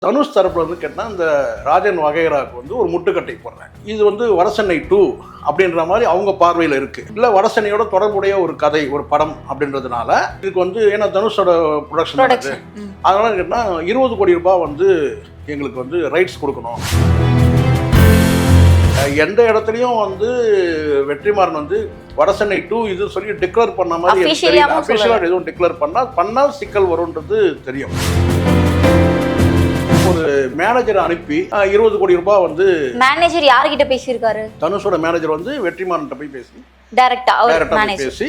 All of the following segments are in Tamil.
தனுஷ் தரப்புல வந்து கேட்டால் இந்த ராஜன் வகைராவுக்கு வந்து ஒரு முட்டுக்கட்டை போடுறாங்க. இது வந்து வடசென்னை 2 அப்படின்ற மாதிரி அவங்க பார்வையில் இருக்கு. இல்லை வடசென்னையோட தொடர்புடைய ஒரு கதை, ஒரு படம் அப்படின்றதுனால இதுக்கு வந்து ஏன்னா தனுஷோட ப்ரொடக்ஷன் அதனால கேட்டால் 20 கோடி ரூபாய் வந்து எங்களுக்கு வந்து ரைட்ஸ் கொடுக்கணும். எந்த இடத்துலையும் வந்து வெற்றிமாறன் வந்து வடசென்னை 2 இது சொல்லி டிக்ளேர் பண்ண மாதிரி அஃபிஷியலாக எதுவும் டிக்ளேர் பண்ணால் சிக்கல் வரும்ன்றது தெரியும். ஒரு மேனேஜர் அனுப்பி 20 கோடி ரூபாய் வந்து மேனேஜர் யார்கிட்ட பேசியிருக்காரு? தனுஷோட மேனேஜர் வந்து வெற்றிமாறன் போய் பேசி டைரக்டா பேசி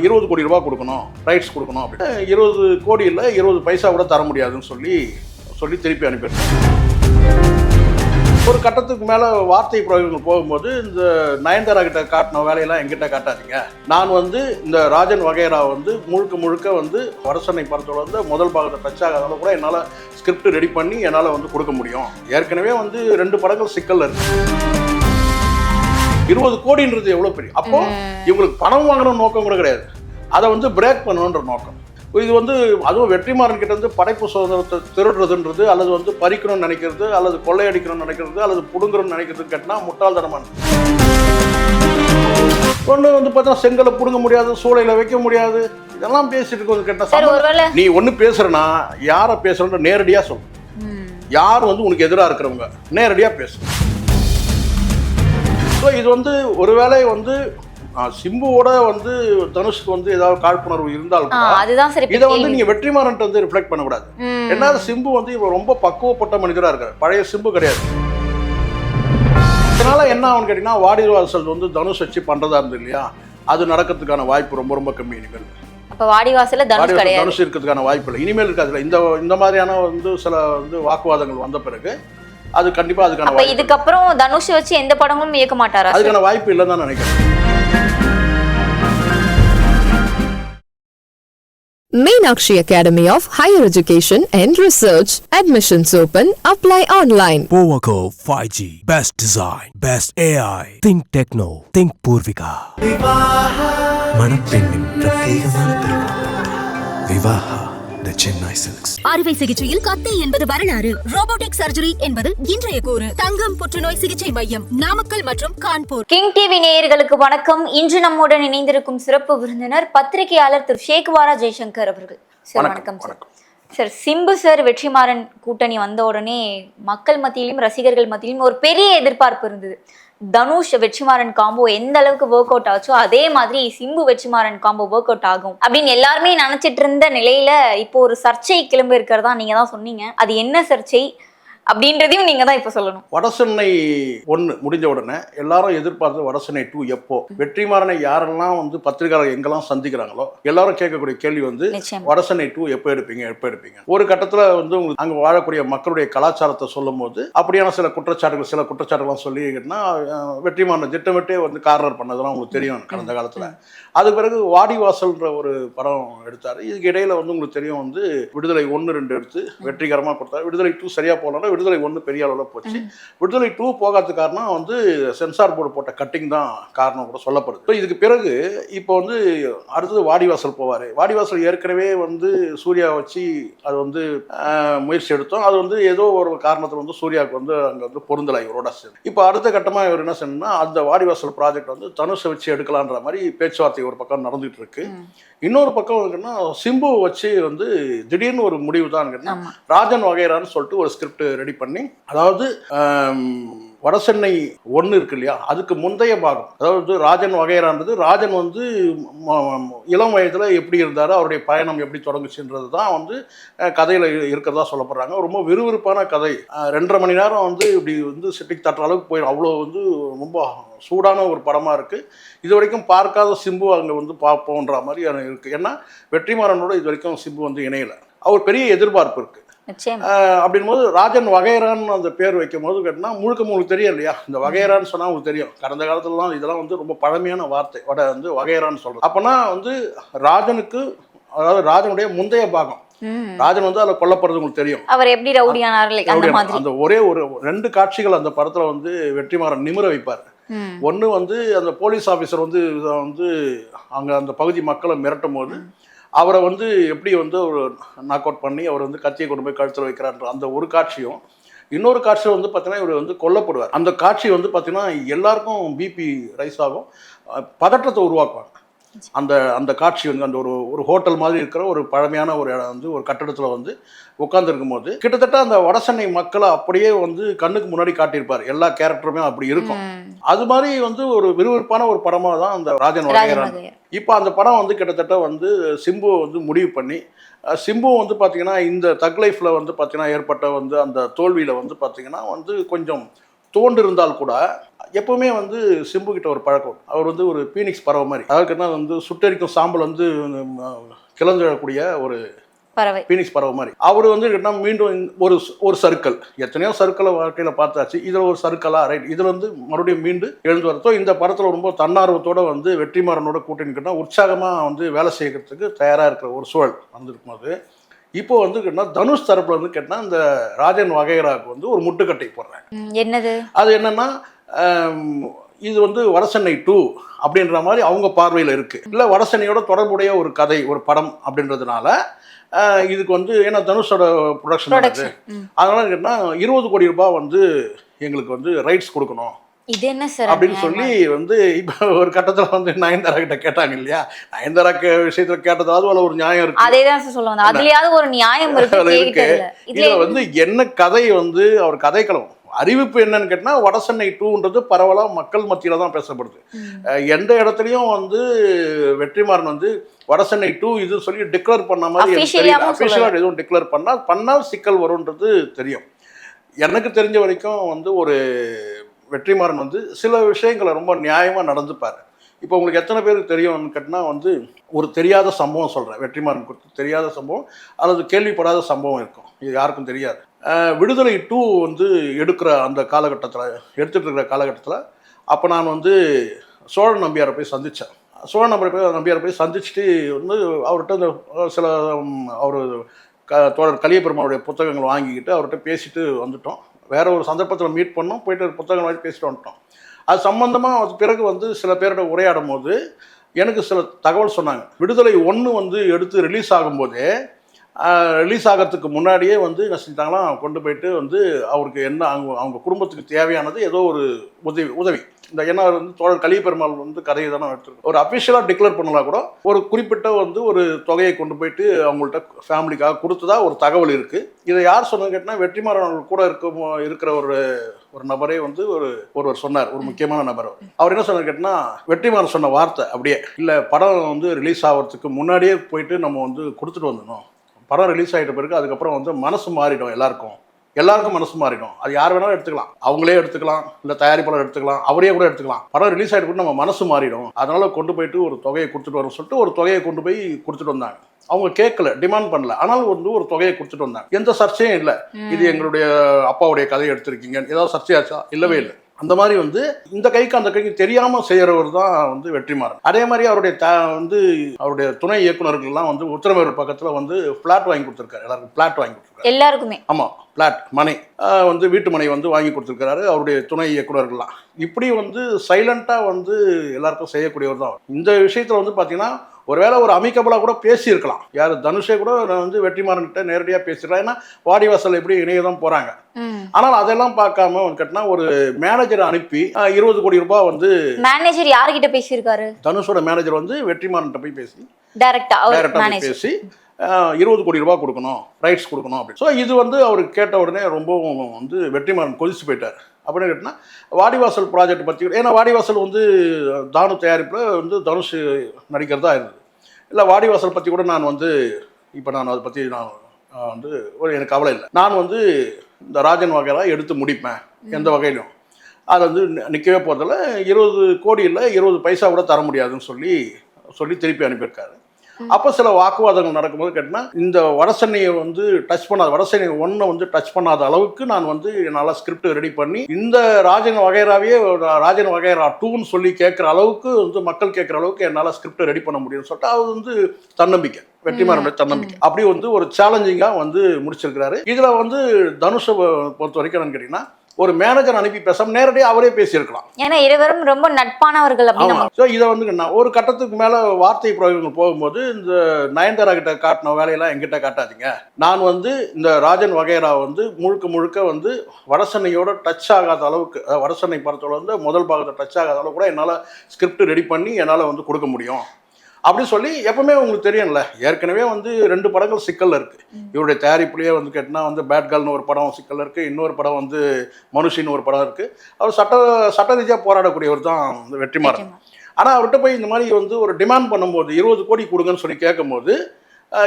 20 கோடி ரூபாய் கொடுக்கணும், ரைட்ஸ் கொடுக்கணும் அப்படின்னு 20 கோடி இல்லை 20 பைசா கூட தர முடியாதுன்னு சொல்லி திருப்பி அனுப்பிடுறேன். ஒரு கட்டத்துக்கு மேலே வார்த்தை பிரயோகங்கள் போகும்போது இந்த நயன்தாரா கிட்ட காட்டின வேலையெல்லாம் எங்கிட்ட காட்டாதீங்க, நான் வந்து இந்த ராஜன் வகைரா வந்து முழுக்க வந்து வடசென்னை படத்தோட வந்து முதல் பாகத்தை டச் ஆகாதால கூட என்னால் ஸ்கிரிப்ட் ரெடி பண்ணி என்னால் வந்து கொடுக்க முடியும். ஏற்கனவே வந்து 2 படங்கள் சிக்கல்ல இருக்கு. 20 கோடின்றது எவ்வளோ பெரிய, அப்போ இவங்களுக்கு பணம் வாங்கணும் நோக்கம் கூட கிடையாது, அதை வந்து பிரேக் பண்ணணுன்ற நோக்கம். இது வந்து அதுவும் வெற்றிமாறன் கிட்ட வந்து படைப்பு சுதந்திரத்தை திருடுறதுன்றது அல்லது வந்து பறிக்கணும்னு நினைக்கிறது அல்லது கொள்ளையடிக்கணும்னு நினைக்கிறது அல்லது புடுங்கணும்னு நினைக்கிறது கேட்டால் முட்டாள்தனமானது. ஒன்று வந்து பார்த்தா செங்கலை புடுங்க முடியாது, சூளையில வைக்க முடியாது, இதெல்லாம் பேசிட்டு இருக்கோம். கேட்டால் நீ ஒன்று பேசுறனா யாரை பேசுறன்ற நேரடியாக சொல்லு. யார் வந்து உனக்கு எதிராக இருக்கிறவங்க நேரடியாக பேசு. ஸோ இது வந்து ஒருவேளை வந்து சிம்புவோட வந்து தனுஷ்க்கு வந்து ஏதாவது காழ்ப்புணர்வு இருந்தாலும் இதை வந்து நீங்க வெற்றிமாறன் வந்து ரிஃப்ளெக்ட் பண்ணக்கூடாது. ஏன்னா சிம்பு வந்து இவன் ரொம்ப பக்குவப்பட்ட மனிதரா இருக்காரு, பழைய சிம்பு கிடையாது. அதனால என்ன ஆகுன்னு கேட்டீங்கன்னா வாடிவாசல் வந்து தனுஷ் வச்சு பண்றதா இருந்தது இல்லையா, அது நடக்கிறதுக்கான வாய்ப்பு ரொம்ப கம்மி. இனிமேல் தனுஷ் இருக்கிறதுக்கான வாய்ப்பு இல்லை, இனிமேல் இருக்காது. இந்த மாதிரியான வந்து சில வந்து வாக்குவாதங்கள் வந்த பிறகு அது கண்டிப்பா அதுக்கான இதுக்கப்புறம் தனுஷ் வச்சு எந்த படமும் இயக்க மாட்டாரா? அதுக்கான வாய்ப்பு இல்லைன்னு தான் நினைக்கிறேன். Meenakshi Academy of Higher Education and Research. Admissions open. Apply online. Powaco 5G. Best design. Best AI. Think Techno. Think Purvika. மணப்பெண்ணின் பிரத்யேகமான திருமணம் விவாஹா தி சென்னை சில்க்ஸ். அறுவை சிகிச்சையில் கத்தி என்பது வரலாறு, ரோபோட்டிக் சர்ஜரி என்பது இன்றைய கூறு. தங்கம் புற்றுநோய் சிகிச்சை மையம் நாமக்கல் மற்றும் கான்பூர். கிங் டிவி நேயர்களுக்கு வணக்கம். இன்று நம்முடன் இணைந்திருக்கும் சிறப்பு விருந்தினர் பத்திரிகையாளர் திரு ஷேக்வாரா ஜெய்சங்கர் அவர்கள். சார் வணக்கம். சார், சிம்பு சார் வெற்றிமாறன் கூட்டணி வந்த உடனே மக்கள் மத்தியிலும் ரசிகர்கள் மத்தியிலும் ஒரு பெரிய எதிர்பார்ப்பு இருந்தது. தனுஷ் வெற்றிமாறன் காம்போ எந்த அளவுக்கு ஒர்க் அவுட் ஆச்சோ அதே மாதிரி Simbu Vetrimaaran combo work out ஆகும் அப்படின்னு எல்லாருமே நினைச்சிட்டு இருந்த நிலையில இப்போ ஒரு சர்ச்சை கிளம்பி இருக்கிறதா நீங்க தான் சொன்னீங்க. அது என்ன சர்ச்சை அப்படின்றதையும் நீங்க தான் இப்ப சொல்லணும். வடசென்னை 1 முடிஞ்ச உடனே எல்லாரும் எதிர்பார்த்து வடசென்னை 2 எப்போ வெற்றிமாறனை யாரெல்லாம் வந்து பத்திரிகையாளர் எங்கெல்லாம் சந்திக்கிறாங்களோ எல்லாரும் கேட்கக்கூடிய கேள்வி வந்து வடசென்னை 2 எப்போ எடுப்பீங்க. ஒரு கட்டத்துல வந்து உங்களுக்கு அங்க வாழக்கூடிய மக்களுடைய கலாச்சாரத்தை சொல்லும் போது அப்படியான சில குற்றச்சாட்டுகள் சொல்லி வெற்றிமாறனை திட்டமிட்டே வந்து கார்னர் பண்ணதெல்லாம் உங்களுக்கு தெரியும் கடந்த காலத்துல. அது பிறகு வாடிவாசல்ன்ற ஒரு படம் எடுத்தாரு. இதுக்கு இடையில வந்து உங்களுக்கு தெரியும் வந்து விடுதலை 1, 2 எடுத்து வெற்றிகரமா கொடுத்தாரு. விடுதலை 2 சரியா போகலன்னா விடுதலை 1 பெரிய அளவில் போச்சு. விடுதலை 2 போகாதது காரணம் வந்து சென்சார் போர்டு போட்ட கட்டிங் தான் காரணம் கூட சொல்லப்படுது. இதுக்கு பிறகு இப்போ வந்து அடுத்தது வாடிவாசல் போவார். வாடிவாசல் ஏற்கனவே வந்து சூர்யா வச்சு அது வந்து முயற்சி எடுத்தோம். அது வந்து ஏதோ ஒரு காரணத்தில் வந்து சூர்யாவுக்கு வந்து அங்கே வந்து பொருந்தலை இவரோட சேர்ந்து. இப்போ அடுத்த கட்டமாக இவர் என்ன செய்யணும்னா அந்த வாடிவாசல் ப்ராஜெக்ட் வந்து தனுஷை வச்சு எடுக்கலான்ற மாதிரி பேச்சுவார்த்தை ஒரு பக்கம் நடந்துகிட்டு இருக்கு. இன்னொரு பக்கம் இருக்குன்னா சிம்பு வச்சு வந்து திடீர்னு ஒரு முடிவு தான் ராஜன் வகைரான்னு சொல்லிட்டு ஒரு ஸ்கிரிப்ட் ரெடி பண்ணி, அதாவது வடசென்னை 1 இருக்கு இல்லையா, அதுக்கு முந்தைய பாகம், அதாவது ராஜன் வகைரான்றது ராஜன் வந்து இளம் வயதில் எப்படி இருந்தார், அவருடைய பயணம் எப்படி தொடங்குச்சுன்றது தான் வந்து கதையில் இருக்கிறதா சொல்லப்படுறாங்க. ரொம்ப விறுவிறுப்பான கதை, 2.5 மணி நேரம் வந்து இப்படி வந்து சிட்டிக்கு தட்டுற அளவுக்கு போயிடும். அவ்வளோ வந்து ரொம்ப சூடான ஒரு படமாக இருக்குது. இது வரைக்கும் பார்க்காத சிம்பு அங்கே வந்து பார்ப்போன்ற மாதிரி இருக்குது. ஏன்னா வெற்றிமாறனோட இது வரைக்கும் சிம்பு வந்து இணையலை. அவர் பெரிய எதிர்பார்ப்பு இருக்குது. அப்படின் போது ராஜன் வகைரான்னு அந்த பேர் வைக்கும் போது கேட்டால் உங்களுக்கு தெரியும் இல்லையா, இந்த வகைரான்னு சொன்னால் உங்களுக்கு தெரியும். கடந்த காலத்துலலாம் இதெல்லாம் வந்து ரொம்ப பழமையான வார்த்தை வந்து வகைரான்னு சொல்கிறது. அப்போனா வந்து ராஜனுக்கு, அதாவது ராஜனுடைய முந்தைய பாகம், ராஜன் வந்து அதில் கொல்லப்படுறது உங்களுக்கு தெரியும். அவர் எப்படி ரவுடியானார் அந்த ஒரே ஒரு 2 காட்சிகள் அந்த படத்தில் வந்து வெற்றிமாறன் நிமிர வைப்பார். ஒன்று வந்து அந்த போலீஸ் ஆஃபீஸர் வந்து அங்கே அந்த பகுதி மக்களை மிரட்டும் போது அவரை வந்து எப்படி வந்து ஒரு நாக் அவுட் பண்ணி அவர் வந்து கத்தியை கொண்டு போய் கழுத்தில் வைக்கிறான்ற அந்த ஒரு காட்சியும், இன்னொரு காட்சியில் வந்து பார்த்தீங்கன்னா இவர் வந்து கொல்லப்படுவார். அந்த காட்சி வந்து பார்த்தீங்கன்னா எல்லாருக்கும் பிபி ரைஸ் ஆகும், பதற்றத்தை உருவாக்குவாங்க. அந்த அந்த காட்சி வந்து அந்த ஒரு ஹோட்டல் மாதிரி இருக்கிற ஒரு பழமையான ஒரு இடம் வந்து ஒரு கட்டடத்தில் வந்து உட்காந்துருக்கும் போது கிட்டத்தட்ட அந்த வடசென்னை மக்களை அப்படியே வந்து கண்ணுக்கு முன்னாடி காட்டியிருப்பார். எல்லா கேரக்டருமே அப்படி இருக்கும். அது மாதிரி வந்து ஒரு விறுவிறுப்பான ஒரு படமாக தான் அந்த ராஜன் வகையறான். இப்போ அந்த படம் வந்து கிட்டத்தட்ட வந்து சிம்பு வந்து முடிவு பண்ணி, சிம்பு வந்து பார்த்தீங்கன்னா இந்த தக் லைஃப்பில் வந்து பார்த்தீங்கன்னா ஏற்பட்ட வந்து அந்த தோல்வியில் வந்து பார்த்தீங்கன்னா வந்து கொஞ்சம் தோண்டு இருந்தால் கூட எப்பவுமே வந்து சிம்பு கிட்ட ஒரு பழக்கம். அவர் வந்து ஒரு பீனிக்ஸ் பறவை மாதிரி, அதாவது என்ன வந்து சுட்டரிக்கும் சாம்பல் வந்து கிளஞ்சக்கூடிய ஒரு பறவை, பீனிக்ஸ் பறவை மாதிரி. அவர் வந்து மீண்டும் ஒரு சர்க்கிள், எத்தனையோ சர்க்கிளை வாழ்க்கையில் பார்த்தாச்சு, இதில் ஒரு சர்க்கிளா ரைட், இதில் வந்து மறுபடியும் மீண்டு எழுந்து வரத்தோ இந்த படத்தில் ரொம்ப தன்னார்வத்தோடு வந்து வெற்றிமாறனோட கூட்டணிக்கிட்ட உற்சாகமாக வந்து வேலை செய்யறதுக்கு தயாராக இருக்கிற ஒரு சூழல் வந்திருக்கும் போது, இப்போ வந்து கேட்டால் தனுஷ் தரப்புல வந்து கேட்டால் இந்த ராஜன் வகையறாவுக்கு வந்து ஒரு முட்டுக்கட்டை போடுறாங்க. என்னது அது என்னன்னா, இது வந்து வடசென்னை 2 அப்படின்ற மாதிரி அவங்க பார்வையில் இருக்குது. இல்லை வடசென்னையோட தொடர்புடைய ஒரு கதை, ஒரு படம் அப்படின்றதுனால இதுக்கு வந்து ஏன்னா தனுஷோட ப்ரொடக்ஷன் அதனால கேட்டால் 20 கோடி ரூபாய் வந்து எங்களுக்கு வந்து ரைட்ஸ் கொடுக்கணும். இது என்ன சார் அப்படின்னு சொல்லி வந்து இப்போ ஒரு கட்டத்தில் வந்து நயன்தாரா கிட்ட கேட்டாங்க இல்லையா. நயன்தாரா விஷயத்தில் கேட்டதாவது ஒரு நியாயம் இருக்கு. அதே தான் சார் சொல்லுவாங்க, அதுலயாவது ஒரு நியாயம் இருக்கு. இதுல வந்து என்ன கதை வந்து அவர் கதைக்களம் அறிவிப்பு என்னன்னு கேட்டா வடசென்னை 2ன்றது பரவலாக மக்கள் மத்தியில தான் பேசப்படுது. எந்த இடத்துலையும் வந்து வெற்றிமாறன் வந்து வடசென்னை 2 இது சொல்லி டிக்ளேர் பண்ண மாதிரி அஃபிஷியலாக எதுவும் டிக்ளேர் பண்ணால் சிக்கல் வரும்ன்றது தெரியும். எனக்கு தெரிஞ்ச வரைக்கும் வந்து ஒரு வெற்றிமாறன் வந்து சில விஷயங்களை ரொம்ப நியாயமாக நடந்துப்பார். இப்போ உங்களுக்கு எத்தனை பேருக்கு தெரியும்னு கேட்டால் வந்து ஒரு தெரியாத சம்பவம் சொல்கிறேன், வெற்றிமாறன் குறித்து தெரியாத சம்பவம் அல்லது கேள்விப்படாத சம்பவம் இருக்கும், இது யாருக்கும் தெரியாது. விடுதலை 2 வந்து எடுக்கிற அந்த காலகட்டத்தில் எடுத்துகிட்டு இருக்கிற காலகட்டத்தில் அப்போ நான் வந்து சோழன் நம்பியாரை போய் சந்தித்தேன். சோழன் நம்பியாரை போய் சந்திச்சுட்டு வந்து அவர்கிட்ட இந்த சில அவர் தோழர் கலியபெருமானுடைய புத்தகங்கள் வாங்கிக்கிட்டு அவர்கிட்ட பேசிட்டு வந்துட்டோம். வேற ஒரு சந்தர்ப்பத்தில் மீட் பண்ணோம், போயிட்டு புத்தகங்கள் வாங்கி பேசிட்டு வந்துட்டோம். அது சம்பந்தமாக பிறகு வந்து சில பேரோட உரையாடும் போது எனக்கு சில தகவல் சொன்னாங்க. விடுதலை 1 வந்து எடுத்து ரிலீஸ் ஆகும்போதே ரிலீஸ் ஆகிறதுக்கு முன்னாடியே வந்து என்ன செஞ்சாங்களாம், கொண்டு போயிட்டு வந்து அவருக்கு என்ன அவங்க குடும்பத்துக்கு தேவையானது ஏதோ ஒரு உதவி இந்த ஏன்னா வந்து தோழர் கலியபெருமாள் வந்து கதையை தானே எடுத்துருக்கோம். ஒரு அஃபிஷியலாக டிக்ளேர் பண்ணலாம் கூட ஒரு குறிப்பிட்ட வந்து ஒரு தொகையை கொண்டு போயிட்டு அவங்கள்ட்ட ஃபேமிலிக்காக கொடுத்ததா ஒரு தகவல் இருக்குது. இதை யார் சொன்னது கேட்டால் வெற்றிமாறன் கூட இருக்கிற ஒரு நபரே வந்து ஒருவர் சொன்னார், ஒரு முக்கியமான நபர். அவர் என்ன சொன்னார் கேட்டால் வெற்றிமாறன் சொன்ன வார்த்தை அப்படியே இல்லை, படம் வந்து ரிலீஸ் ஆகிறதுக்கு முன்னாடியே போயிட்டு நம்ம வந்து கொடுத்துட்டு வந்துடணும். படம் ரிலீஸ் ஆகிட்ட பிறகு அதுக்கப்புறம் வந்து மனசு மாறிடும், எல்லாருக்கும் மனசு மாறிடும். அது யார் வேணாலும் எடுத்துக்கலாம், அவங்களே எடுத்துக்கலாம், இல்லை தயாரிப்பாளர் எடுத்துக்கலாம், அவரே கூட எடுத்துக்கலாம். படம் ரிலீஸ் ஆகிட்டு போட்டு நம்ம மனசு மாறிடும், அதனால கொண்டு போயிட்டு ஒரு தொகையை கொடுத்துட்டு வரோம்னு சொல்லிட்டு ஒரு தொகையை கொண்டு போய் கொடுத்துட்டு வந்தாங்க. அவங்க கேட்கல, டிமாண்ட் பண்ணல, ஆனால் வந்து ஒரு தொகையை கொடுத்துட்டு வந்தாங்க. எந்த சர்ச்சையும் இல்லை, இது எங்களுடைய அப்பாவுடைய கதையை எடுத்திருக்கீங்க ஏதாவது சர்ச்சையாச்சா? இல்லவே இல்லை. அந்த மாதிரி வந்து இந்த கைக்கு அந்த கைக்கு தெரியாமல் செய்கிறவர் தான் வந்து வெற்றிமாறன். அதே மாதிரி அவருடைய துணை இயக்குநர்கள்லாம் வந்து உத்தரமேரூர் பக்கத்தில் வந்து ஃப்ளாட் வாங்கி கொடுத்துருக்காரு, எல்லாருக்கும் ஃப்ளாட் வாங்கி கொடுத்துருக்காரு, எல்லாருக்குமே. ஆமாம், ஃப்ளாட் மனை வந்து வீட்டு மனை வந்து வாங்கி கொடுத்துருக்காரு அவருடைய துணை இயக்குநர்கள்லாம். இப்படி வந்து சைலண்ட்டாக வந்து எல்லாருக்கும் செய்யக்கூடியவர் தான். இந்த விஷயத்தில் வந்து பார்த்தீங்கன்னா ஒருவேளை ஒரு அமிக்கபலாக கூட பேசியிருக்கலாம். யார் தனுஷே கூட வந்து வெற்றிமாறன்கிட்ட நேரடியாக பேசிடுறா, ஏன்னா வாடிவாசல் எப்படி இணைய தான் போகிறாங்க. ஆனால் அதெல்லாம் பார்க்காம கேட்டா ஒரு மேனேஜரை அனுப்பி 20 கோடி ரூபாய் வந்து மேனேஜர் யார்கிட்ட பேசியிருக்காரு? தனுஷோட மேனேஜர் வந்து வெற்றிமாறன்கிட்ட போய் பேசி டைரக்டா பேசி 20 கோடி ரூபாய் கொடுக்கணும், ரைட்ஸ் கொடுக்கணும் அப்படின்னு. ஸோ இது வந்து அவருக்கு கேட்ட உடனே ரொம்பவும் வந்து வெற்றிமாறன் கொதிச்சு போயிட்டார். அப்படின்னு கேட்டால் வாடிவாசல் ப்ராஜெக்ட் பற்றி, ஏன்னா வாடிவாசல் வந்து தானு தயாரிப்பில் வந்து தனுஷ் நடிக்கிறதா இருந்தது. இல்லை வாடிவாசல் பற்றி கூட நான் வந்து இப்போ நான் அதை பற்றி நான் வந்து எனக்கு கவலை இல்லை, நான் வந்து இந்த ராஜன் வகையெல்லாம் எடுத்து முடிப்பேன் எந்த வகையிலும், அது வந்து நிற்கவே போகிறதில்ல, 20 கோடி இல்லை 20 பைசா கூட தர முடியாதுன்னு சொல்லி திருப்பி அனுப்பியிருக்காரு. அப்போ சில வாக்குவாதங்கள் நடக்கும்போது கேட்டால் இந்த வடசென்னையை வந்து டச் பண்ணாத, வடசென்னை 1 வந்து டச் பண்ணாத அளவுக்கு நான் வந்து என்னால் ஸ்கிரிப்ட் ரெடி பண்ணி இந்த ராஜன் வகையறாவே ராஜன் வகையறா 2ன்னு சொல்லி கேட்குற அளவுக்கு வந்து மக்கள் கேட்குற அளவுக்கு என்னால் ஸ்கிரிப்ட் ரெடி பண்ண முடியும்னு சொல்லிட்டு அது வந்து தன்னம்பிக்கை, வெற்றிமாறனுடைய தன்னம்பிக்கை. அப்படி வந்து ஒரு சேலஞ்சிங்காக வந்து முடிச்சிருக்கிறாரு. இதில் வந்து தனுஷை பொறுத்த வரைக்கும் என்னன்னு கேட்டிங்கன்னா ஒரு மேனேஜர் அனுப்பி பேசாம நேரடியாக அவரே பேசியிருக்கலாம். ஏன்னா இருவரும் ரொம்ப நட்பானவர்கள் அப்படின்னு. ஸோ இதை வந்து நான் ஒரு கட்டத்துக்கு மேலே வார்த்தை பிரயோகங்கள் போகும்போது இந்த நயன்தாரா கிட்ட காட்டின வேலையெல்லாம் எங்கிட்ட காட்டாதீங்க. நான் வந்து இந்த ராஜன் வகைரா வந்து முழுக்க வந்து வடசென்னையோட டச் ஆகாத அளவுக்கு, வடசென்னை படத்தோட வந்து முதல் பாகத்தை டச் ஆகாத அளவுக்கு கூட என்னால் ஸ்கிரிப்ட் ரெடி பண்ணி என்னால் வந்து கொடுக்க முடியும் அப்படின்னு சொல்லி. எப்பவுமே உங்களுக்கு தெரியும்ல, ஏற்கனவே வந்து 2 படங்கள் சிக்கல்ல இருக்கு. இவருடைய தயாரிப்புலேயே வந்து கேட்டினா வந்து பேட் கேர்ள்னு ஒரு படம் சிக்கல்ல இருக்கு, இன்னொரு படம் வந்து மனுஷின்னு ஒரு படம் இருக்கு. அவர் சட்ட ரீதியாக போராடக்கூடியவர் தான் வெற்றிமாறன். ஆனால் அவர்கிட்ட போய் இந்த மாதிரி வந்து ஒரு டிமாண்ட் பண்ணும்போது 20 கோடி கொடுங்கன்னு சொல்லி கேட்கும்போது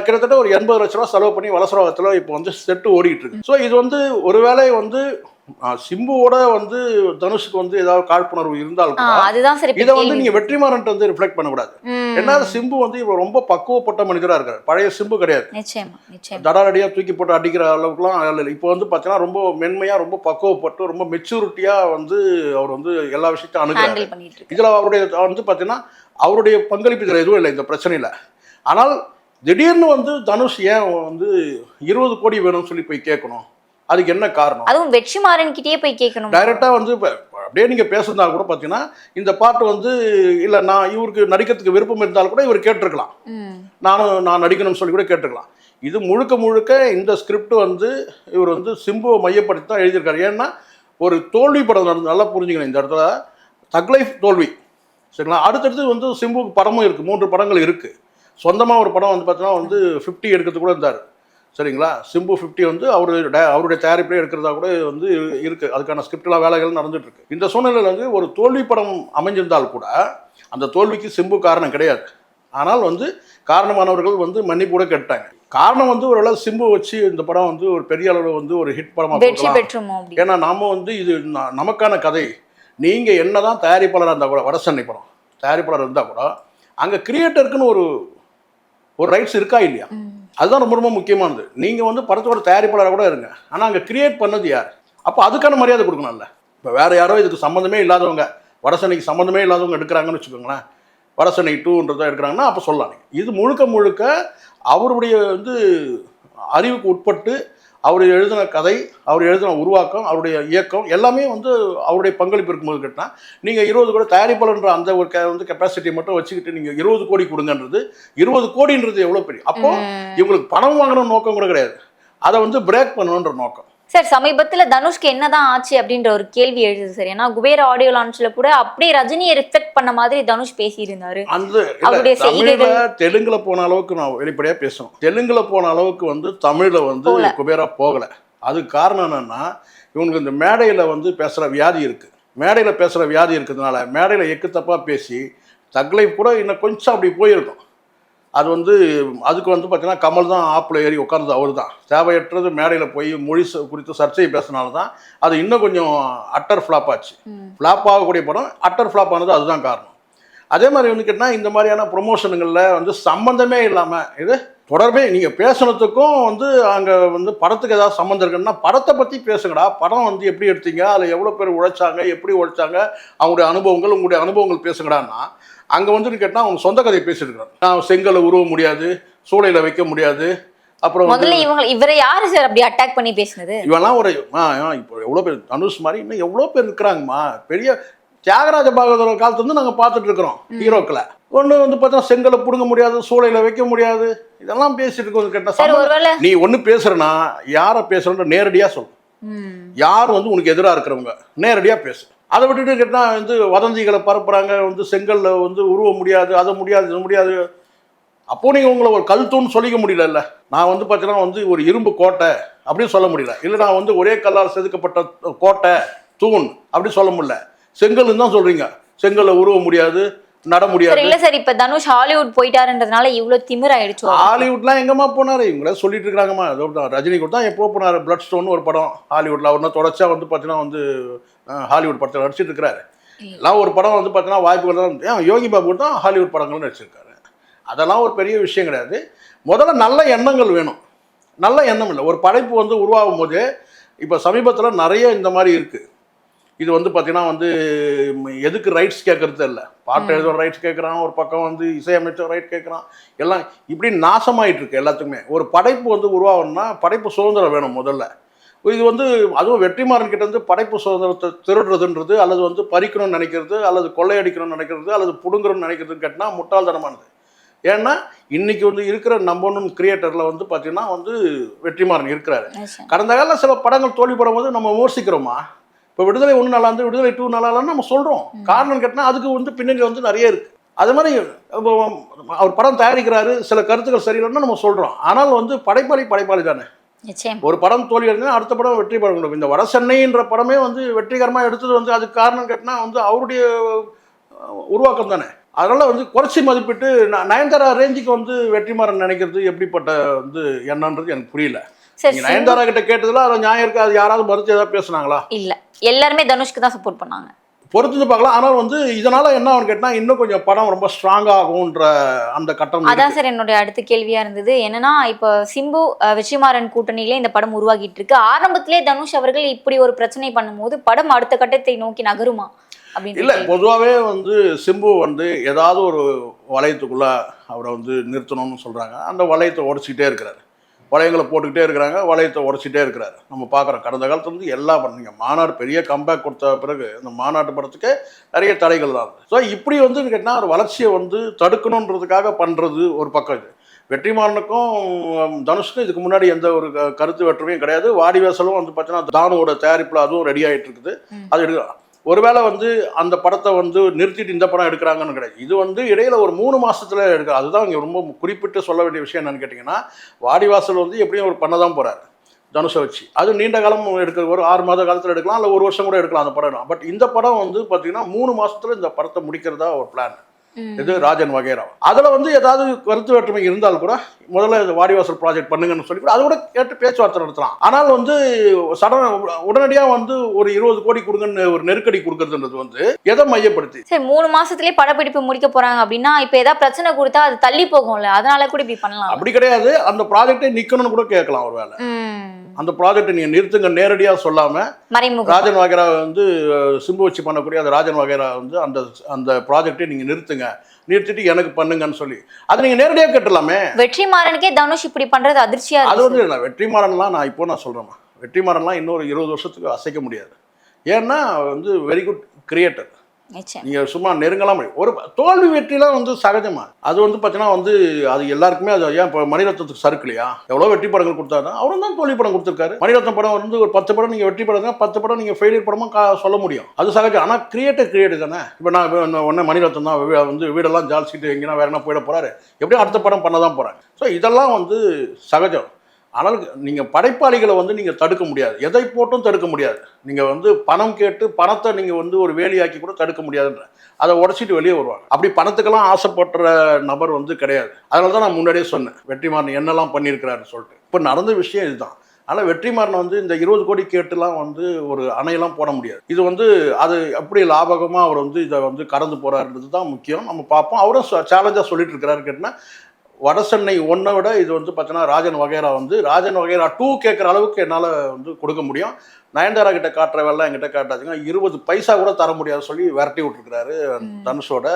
கிட்டத்தட்ட ஒரு 80 லட்ச ரூபா செலவு பண்ணி வலசரவாகத்தில் இப்போ வந்து செட்டு ஓடிக்கிட்டு இருக்கு. ஸோ இது வந்து ஒருவேளை வந்து சிம்புவோட வந்து தனுஷுக்கு வந்து ஏதாவது காழ்ப்புணர்வு இருந்தால் இதை வந்து நீங்க வெற்றிமாறன் வந்து ரிஃப்ளெக்ட் பண்ணக்கூடாது. ஏன்னா சிம்பு வந்து இப்போ ரொம்ப பக்குவப்பட்ட மனிதரா இருக்காரு, பழைய சிம்பு கிடையாது. தடாலடியா தூக்கி போட்டு அடிக்கிற அளவுக்குலாம் இப்போ வந்து பார்த்தீங்கன்னா ரொம்ப மென்மையா ரொம்ப பக்குவப்பட்டு ரொம்ப மெச்சூரிட்டியா வந்து அவர் வந்து எல்லா விஷயத்தையும் அணுகுறாரு. இதுல அவருடைய வந்து பார்த்தீங்கன்னா அவருடைய பங்களிப்பு இதில் எதுவும் இல்லை இந்த பிரச்சனையில. ஆனால் திடீர்னு வந்து தனுஷ் ஏன் வந்து 20 கோடி வேணும்னு சொல்லி போய் கேட்கணும்? அதுக்கு என்ன காரணம்? அதுவும் வெற்றிமாறன் கிட்டே போய் கேட்கணும். டைரக்டா வந்து அப்படியே நீங்க பேசுறதா கூட பாத்தீங்கன்னா இந்த பாட்டு வந்து இல்ல நான் இவருக்கு நடிக்கிறதுக்கு விருப்பம் இருந்தாலும் கூட இவர் கேட்டிருக்கலாம், நான் நடிக்கணும்னு சொல்லி கூட கேட்டிருக்கலாம். இது முழுக்க இந்த ஸ்கிரிப்ட் வந்து இவர் வந்து சிம்புவை மையப்படுத்தி தான் எழுதியிருக்காரு. ஏன்னா ஒரு தோல்வி படம் நடந்து நல்லா புரிஞ்சுக்கணும் இந்த இடத்துல. தக் லைஃப் தோல்வி சரிங்களா. அடுத்தடுத்து வந்து சிம்புக்கு படமும் இருக்கு, 3 படங்கள் இருக்கு. சொந்தமாக ஒரு படம் வந்து பார்த்தீங்கன்னா வந்து 50 எடுக்கிறது கூட இருந்தார் சரிங்களா. சிம்பு 50 வந்து அவருடைய தயாரிப்பிலே எடுக்கிறதா கூட வந்து இருக்குது. அதுக்கான ஸ்கிரிப்ட்லாம் வேலைகள் நடந்துட்டு இருக்கு. இந்த சூழ்நிலையில் வந்து ஒரு தோல்வி படம் அமைஞ்சிருந்தால் கூட அந்த தோல்விக்கு சிம்பு காரணம் கிடையாது. ஆனால் வந்து காரணமானவர்கள் வந்து மன்னிப்பு கூட கேட்டாங்க. காரணம் வந்து ஒரு சிம்பு வச்சு இந்த படம் வந்து ஒரு பெரிய அளவில் வந்து ஒரு ஹிட் படமாக, ஏன்னா நாம வந்து இது நமக்கான கதை. நீங்கள் என்னதான் தயாரிப்பாளராக இருந்தால் கூட, வடசென்னை படம் தயாரிப்பாளர் இருந்தால் கூட அங்கே கிரியேட்டருக்குன்னு ஒரு ரைட்ஸ் இருக்கா இல்லையா? அதுதான் ரொம்ப முக்கியமானது. நீங்கள் வந்து படத்தோட தயாரிப்பாளராக கூட இருங்க, ஆனால் அங்கே கிரியேட் பண்ணது யார்? அப்போ அதுக்கான மரியாதை கொடுக்கணும்ல. இப்போ வேறு யாரோ இதுக்கு சம்மந்தமே இல்லாதவங்க, வடசென்னைக்கு சம்மந்தமே இல்லாதவங்க எடுக்கிறாங்கன்னு வச்சுக்கோங்களேன், வடசென்னை 2ன்றதை எடுக்கிறாங்கன்னா அப்போ சொல்லலாம். இது முழுக்க அவருடைய வந்து அறிவுக்கு உட்பட்டு அவர் எழுதின கதை, அவர் எழுதின உருவாக்கம், அவருடைய இயக்கம் எல்லாமே வந்து அவருடைய பங்களிப்பு இருக்கும்போது கேட்டால் நீங்கள் 20 கோடி தயாரிப்பாளர்ன்ற அந்த ஒரு வந்து கெப்பாசிட்டியை மட்டும் வச்சுக்கிட்டு நீங்கள் 20 கோடி கொடுங்கன்றது, 20 கோடின்றது எவ்வளோ பெரிய. அப்போ இவங்களுக்கு பணம் வாங்கணும் நோக்கம் கூட கிடையாது, அதை வந்து பிரேக் பண்ணணுன்ற நோக்கம். சார் சமீபத்தில் தனுஷ்க்கு என்னதான் ஆச்சு அப்படின்ற ஒரு கேள்வி எழுதுது சார். ஏன்னா குபேர ஆடியோ லான்ச்ல கூட அப்படியே ரஜினியை ரிஃப்ளெக்ட் பண்ண மாதிரி தனுஷ் பேசியிருந்தாரு. அந்த தெலுங்குல போன அளவுக்கு நான் வெளிப்படையா பேசணும். தெலுங்குல போன அளவுக்கு வந்து தமிழ்ல வந்து குபேரா போகல. அதுக்கு காரணம் என்னன்னா இவங்களுக்கு இந்த மேடையில வந்து பேசுற வியாதி இருக்கு. மேடையில பேசுற வியாதி இருக்கிறதுனால மேடையில எக்கு தப்பா பேசி தக்லை கூட இன்னும் கொஞ்சம் அப்படி போயிருக்கும். அது வந்து அதுக்கு வந்து பார்த்தீங்கன்னா கமல் தான் ஆப்பில் ஏறி உட்கார்ந்தது. அவர் தான் தேவையற்றது மேடையில் போய் மொழி குறித்து சர்ச்சையை பேசினால தான் அது இன்னும் கொஞ்சம் அட்டர் ஃப்ளாப் ஆச்சு. ஃப்ளாப் ஆகக்கூடிய படம் அட்டர் ஃப்ளாப் ஆனது அதுதான் காரணம். அதே மாதிரி வந்து கேட்டால் இந்த மாதிரியான ப்ரொமோஷனுங்களில் வந்து சம்மந்தமே இல்லாமல் இது தொடர்பே நீங்கள் பேசுனதுக்கும் வந்து அங்கே வந்து படத்துக்கு ஏதாவது சம்மந்தம் இருக்குன்னா படத்தை பற்றி பேசுங்கடா. படம் வந்து எப்படி எடுத்தீங்க, அதில் எவ்வளோ பேர் உழைச்சாங்க, எப்படி உழைச்சாங்க, அவங்களுடைய அனுபவங்கள், உங்களுடைய அனுபவங்கள் பேசுங்கடான்னா அங்கே வந்து கேட்டால் அவங்க சொந்த கதையை பேசியிருக்கிறாங்க. நான் செங்கலை உருவ முடியாது, சூளையில் வைக்க முடியாது. அப்புறம் இவரை யாரு சார் அப்படி அட்டாக் பண்ணி பேசினது? இவெல்லாம் ஒரு இப்போ எவ்வளோ பேர் தனுஷ் மாதிரி இன்னும் எவ்வளோ பேர் இருக்கிறாங்கம்மா. பெரிய தியாகராஜ பாகவதர் காலத்துலேருந்து நாங்கள் பார்த்துட்டு இருக்கிறோம் ஹீரோக்களை. ஒன்று வந்து பார்த்தா செங்கலை பிடுங்க முடியாது, சூளையில் வைக்க முடியாது, இதெல்லாம் பேசிட்டு இருக்கோம். கேட்டால் நீ ஒன்று பேசுறனா யாரை பேசுறன்ற நேரடியாக சொல்லு. யார் வந்து உனக்கு எதிராக இருக்கிறவங்க நேரடியாக பேசு. அதை விட்டுட்டு கேட்டால் வந்து வதந்திகளை பரப்புறாங்க, வந்து செங்கலில் வந்து உருவ முடியாது, அதை முடியாது, இது முடியாது. அப்போது நீங்கள் உங்களை ஒரு கல் தூண் சொல்லிக்க முடியல. நான் வந்து பார்த்தீங்கன்னா வந்து ஒரு இரும்பு கோட்டை அப்படின்னு சொல்ல முடியல. இல்லை நான் வந்து ஒரே கல்லால் செதுக்கப்பட்ட கோட்டை தூண் அப்படி சொல்ல முடியல. செங்கல்னு தான் சொல்கிறீங்க. செங்கலில் உருவ முடியாது, நட முடியாது. இல்ல சார், இப்ப தனுஷ் ஹாலிவுட் போயிட்டாருன்றதுனால இவ்வளவு திமிராயிடுச்சு. ஹாலிவுட்லாம் எங்கம்மா போனாரு? இவங்களே சொல்லிட்டு இருக்காங்கம்மா. ரஜினி கூட தான் எப்போ போனாரு, பிளட் ஸ்டோன் ஒரு படம் ஹாலிவுட்ல. அவர்னா தொடர்ச்சியா வந்து பார்த்தீங்கன்னா வந்து ஹாலிவுட் படத்தில் நடிச்சிட்டு இருக்கிறாரு. எல்லாம் ஒரு படம் வந்து பார்த்தீங்கன்னா வாய்ப்புகள் தான். யோகி பாபு தான் ஹாலிவுட் படங்கள் நடிச்சிருக்காரு. அதெல்லாம் ஒரு பெரிய விஷயம் கிடையாது. முதல்ல நல்ல எண்ணங்கள் வேணும். நல்ல எண்ணம் இல்லை. ஒரு படைப்பு வந்து உருவாகும் போது இப்போ சமீபத்தில் நிறைய இந்த மாதிரி இருக்குது. இது வந்து பார்த்தீங்கன்னா வந்து எதுக்கு ரைட்ஸ் கேட்கறது இல்லை. பாட்டு எழுதுற ரைட்ஸ் கேட்குறான், ஒரு பக்கம் வந்து இசையமைச்சர் ரைட் கேட்குறான். எல்லாம் இப்படி நாசமாயிட்டு இருக்கு எல்லாத்துக்குமே. ஒரு படைப்பு வந்து உருவாகணும்னா படைப்பு சுதந்திரம் வேணும். முதல்ல இது வந்து அதுவும் வெற்றிமாறன் கிட்ட இருந்து படைப்பு சுதந்திரத்தை திருடுறதுன்றது அல்லது வந்து பறிக்கணும்னு நினைக்கிறது அல்லது கொள்ளையடிக்கணும்னு நினைக்கிறது அல்லது புடுங்கணும்னு நினைக்கிறதுன்னு கேட்டால் முட்டாள்தனமானது. ஏன்னா இன்னைக்கு வந்து இருக்கிற நம்பனும் கிரியேட்டரில் வந்து பார்த்தீங்கன்னா வந்து வெற்றிமாறன் இருக்கிறாரு. கடந்த காலம் சில படங்கள் தோல்வி படும் போது நம்ம விமர்சிக்கிறோமா? இப்போ விடுதலை 1 நல்லா இருந்து விடுதலை 2 நல்லா இல்லைன்னு நம்ம சொல்கிறோம். காரணம் கேட்டால் அதுக்கு வந்து பின்னணி வந்து நிறைய இருக்குது. அது மாதிரி அவர் படம் தயாரிக்கிறாரு, சில கருத்துக்கள் சரியில்லைன்னு நம்ம சொல்கிறோம். ஆனால் வந்து படைப்பாளி தானே. ஒரு படம் தோல்வி அடைஞ்சா அடுத்த படம் வெற்றி படம். இந்த வடசென்னைன்ற படமே வந்து வெற்றிகரமாக எடுத்தது வந்து அதுக்கு காரணம் கேட்டினா வந்து அவருடைய உருவாக்கம் தானே. அதனால வந்து குறைச்சி மதிப்பிட்டு நயன்தாரா ரேஞ்சுக்கு வந்து வெற்றிமாறன் நினைக்கிறது எப்படிப்பட்ட வந்து என்னன்றது எனக்கு புரியல. நயன்தாரா கிட்ட கேட்டதுல அது நியாயம் இருக்கு. அது யாராவது மறுத்து ஏதாவது பேசுனாங்களா? இல்ல, எல்லாருமே தனுஷ்க்கு தான் சப்போர்ட் பண்ணாங்க. பொறுத்து பார்க்கலாம். ஆனால் வந்து இதனால என்ன கேட்டால் இன்னும் கொஞ்சம் படம் ரொம்ப ஸ்ட்ராங் ஆகும்ன்ற அந்த கட்டம். அதான் சார் என்னுடைய அடுத்த கேள்வியா இருந்தது. என்னன்னா இப்போ சிம்பு வெற்றிமாறன் கூட்டணியிலே இந்த படம் உருவாகிட்டு இருக்கு. ஆரம்பத்திலே தனுஷ் அவர்கள் இப்படி ஒரு பிரச்சனை பண்ணும்போது படம் அடுத்த கட்டத்தை நோக்கி நகருமா அப்படின்னு? இல்லை, பொதுவாகவே வந்து சிம்பு வந்து ஏதாவது ஒரு வளையத்துக்குள்ள அவரை வந்து நிறுத்தணும்னு சொல்றாங்க. அந்த வளையத்தை உடச்சிக்கிட்டே இருக்கிறாரு, வளையங்களை போட்டுக்கிட்டே இருக்கிறாங்க, வளையத்தை உடச்சிட்டே இருக்கிறாரு. நம்ம பார்க்குறோம் கடந்த காலத்துல வந்து எல்லா படம் மாநாடு பெரிய கம்பேக் கொடுத்த பிறகு இந்த மாநாட்டு படத்துக்கு நிறைய தடைகள் தான். ஸோ இப்படி வந்து கேட்டால் ஒரு வளர்ச்சியை வந்து தடுக்கணுன்றதுக்காக பண்ணுறது ஒரு பக்கம். இது வெற்றிமாறனுக்கும் தனுஷுக்கும் இதுக்கு முன்னாடி எந்த ஒரு கருத்து வேற்றுமையும் கிடையாது. வாடிவாசலும் வந்து பார்த்தீங்கன்னா தானுவோட தயாரிப்பில் அதுவும் ரெடி ஆகிட்டு இருக்குது. அது எடுக்கலாம். ஒருவேளை வந்து அந்த படத்தை வந்து நிறுத்திட்டு இந்த படம் எடுக்கிறாங்கன்னு கிடையாது. இது வந்து இடையில ஒரு 3 மாசத்துல எடுக்க. அதுதான் இங்கே ரொம்ப குறிப்பிட்டு சொல்ல வேண்டிய விஷயம் என்னன்னு கேட்டிங்கன்னா, வாடிவாசல் வந்து எப்படியும் ஒரு பண்ண தான் போகிறாரு தனுஷை வச்சு. அது நீண்ட காலம் எடுக்க, ஒரு 6 மாத காலத்தில் எடுக்கலாம், இல்லை 1 வருஷம் கூட எடுக்கலாம் அந்த படம். பட் இந்த படம் வந்து பார்த்தீங்கன்னா 3 மாசத்துல இந்த படத்தை முடிக்கிறதா ஒரு பிளான். இது ராஜன் வகைரா. அதில் வந்து ஏதாவது கருத்து வேற்றுமை இருந்தால் கூட முதல்ல இந்த வாடிவாசல் ப்ராஜெக்ட் பண்ணுங்கன்னு சொல்லி கூட அதை கூட கேட்டு பேச்சுவார்த்தை நடத்தலாம். ஆனால் வந்து உடனடியாக வந்து ஒரு 20 கோடி கொடுங்கன்னு ஒரு நெருக்கடி கொடுக்கறதுன்றது வந்து எதை மையப்படுத்தி? சரி, 3 மாசத்துலேயே படப்பிடிப்பு முடிக்க போறாங்க அப்படின்னா இப்போ ஏதாவது பிரச்சனை கொடுத்தா அது தள்ளி போகும்ல, அதனால கூட இப்படி பண்ணலாம். அப்படி கிடையாது, அந்த ப்ராஜெக்டை நிற்கணும்னு கூட கேட்கலாம். ஒரு வேலை அந்த ப்ராஜெக்டை நீங்கள் நிறுத்துங்க நேரடியாக சொல்லாமல் ராஜன் வகைரா வந்து சிம்பு வச்சு பண்ணக்கூடிய அந்த ராஜன் வகைரா வந்து அந்த ப்ராஜெக்டை நீங்கள் நிறுத்திட்டு எனக்கு பண்ணுங்கன்னு சொல்லி அதை நீங்கள் நேரடியாக கேட்டலாமே. வெற்றிமாறனுக்கே தனுஷ் இப்படி பண்ணுறது அதிர்ச்சியா? அது வந்து இல்லை, வெற்றிமாறன்லாம் நான் சொல்கிறேம்மா, வெற்றிமாறன்லாம் இன்னொரு 20 வருஷத்துக்கு அசைக்க முடியாது. ஏன்னா வந்து வெரி குட் கிரியேட்டர். நீங்கள் சும்மா நெருங்கலாம் முடியும். ஒரு தோல்வி வெற்றிலாம் வந்து சகஜமா. அது வந்து பார்த்தீங்கன்னா வந்து அது எல்லாருக்குமே. அது ஏன் இப்போ மணிரத்னத்துக்கு சறுக்கலையா? எவ்வளோ வெற்றி படங்கள் கொடுத்தாரு, அவரும் தான் தோல்வி படம் கொடுத்துருக்காரு. மணிரத்னம் படம் வந்து ஒரு 10 படம் நீங்கள் வெற்றி படம், 10 படம் நீங்கள் ஃபெயிலியர் படமாக சொல்ல முடியும். அது சகஜம். ஆனால் கிரியேட்டர் தானே. இப்போ நான் ஒன்று மணிரத்னம் தான் வந்து வீடெல்லாம் ஜாலிச்சிட்டு எங்கேனா வேற என்ன போயிட போகிறாரு, எப்படியும் அடுத்த படம் பண்ண தான் போகிறாங்க. ஸோ இதெல்லாம் வந்து சகஜம். ஆனால் நீங்கள் படைப்பாளிகளை வந்து நீங்கள் தடுக்க முடியாது, எதை போட்டும் தடுக்க முடியாது. நீங்கள் வந்து பணம் கேட்டு பணத்தை நீங்கள் வந்து ஒரு வேலையாக்கி கூட தடுக்க முடியாதுன்ற, அதை உடச்சிட்டு வெளியே வருவாங்க. அப்படி பணத்துக்கெல்லாம் ஆசைப்படுற நபர் வந்து கிடையாது. அதனால தான் நான் முன்னாடியே சொன்னேன் வெற்றிமாறன் என்னெல்லாம் பண்ணியிருக்கிறாருன்னு சொல்லிட்டு. இப்போ நடந்த விஷயம் இதுதான். ஆனால் வெற்றிமாறன் வந்து இந்த 20 கோடி கேட்டுலாம் வந்து ஒரு அணையெல்லாம் போட முடியாது. இது வந்து அது எப்படி லாபகமாக அவர் வந்து இதை வந்து கடந்து போகிறாருன்றது தான் முக்கியம். நம்ம பார்ப்போம். அவரும் சேலஞ்சாக சொல்லிட்டு இருக்கிறாரு கேட்டினா, வடசென்னை 1 விட இது வந்து பார்த்தீங்கன்னா ராஜன் வகைரா 2 கேட்குற அளவுக்கு என்னால் வந்து கொடுக்க முடியும். நயன்தாரா கிட்ட காட்டுற வேலை என்கிட்ட காட்டாச்சுங்க 20 பைசா கூட தர முடியாது சொல்லி விரட்டி விட்டுருக்கிறாரு தனுஷோட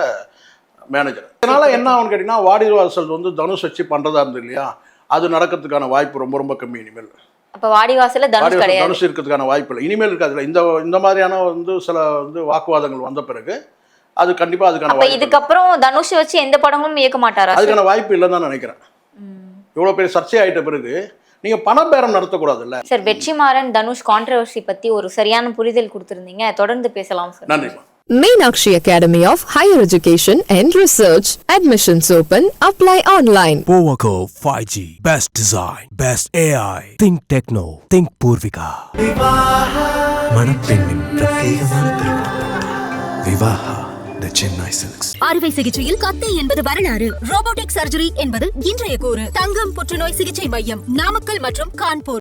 மேனேஜர். இதனால என்ன ஆகும்னு கேட்டிங்கன்னா, வாடிவாசல் வந்து தனுஷ் வச்சு பண்ணுறதா இருந்தது இல்லையா, அது நடக்கிறதுக்கான வாய்ப்பு ரொம்ப ரொம்ப கம்மி. இனிமேல் அப்போ வாடிவாசல் தனுஷ் இருக்கிறதுக்கான வாய்ப்பு இல்லை. இனிமேல் இருக்காது. இந்த மாதிரியான வந்து சில வந்து வாக்குவாதங்கள் வந்த பிறகு அது கண்டிப்பா அதுக்கான வாய்ப்பு. இதுக்கப்புறம் தனுஷ் வச்சு எந்த படமும் இயக்க மாட்டாரா? அதுக்கான வாய்ப்பு இல்லைன்னு தான் நினைக்கிறேன். இவ்வளவு பெரிய சர்ச்சை ஆயிட்ட பிறகு நீங்க பணபேரம் நடத்தக்கூடாது இல்ல சார். வெற்றிமாறன் தனுஷ் கான்ட்ரோவர்சி பத்தி ஒரு சரியான புரிதல் கொடுத்திருந்தீங்க. தொடர்ந்து பேசலாம் சார். நன்றி. Meenakshi Academy of Higher Education and Research. Admissions open. Apply online. Powaco 5G. Best design. Best AI. Think Techno. Think Purvika. மணப்பெண்ணின் பிரத்யேகமான திருமணம். Vivaha the Chennai Silks. அறுவை சிகிச்சையில் கத்தை என்பது வரலாறு. ரோபோட்டிக் சர்ஜரி என்பது இன்றைய கூறு. தங்கம் புற்றுநோய் சிகிச்சை மையம், நாமக்கல் மற்றும் கான்பூர்.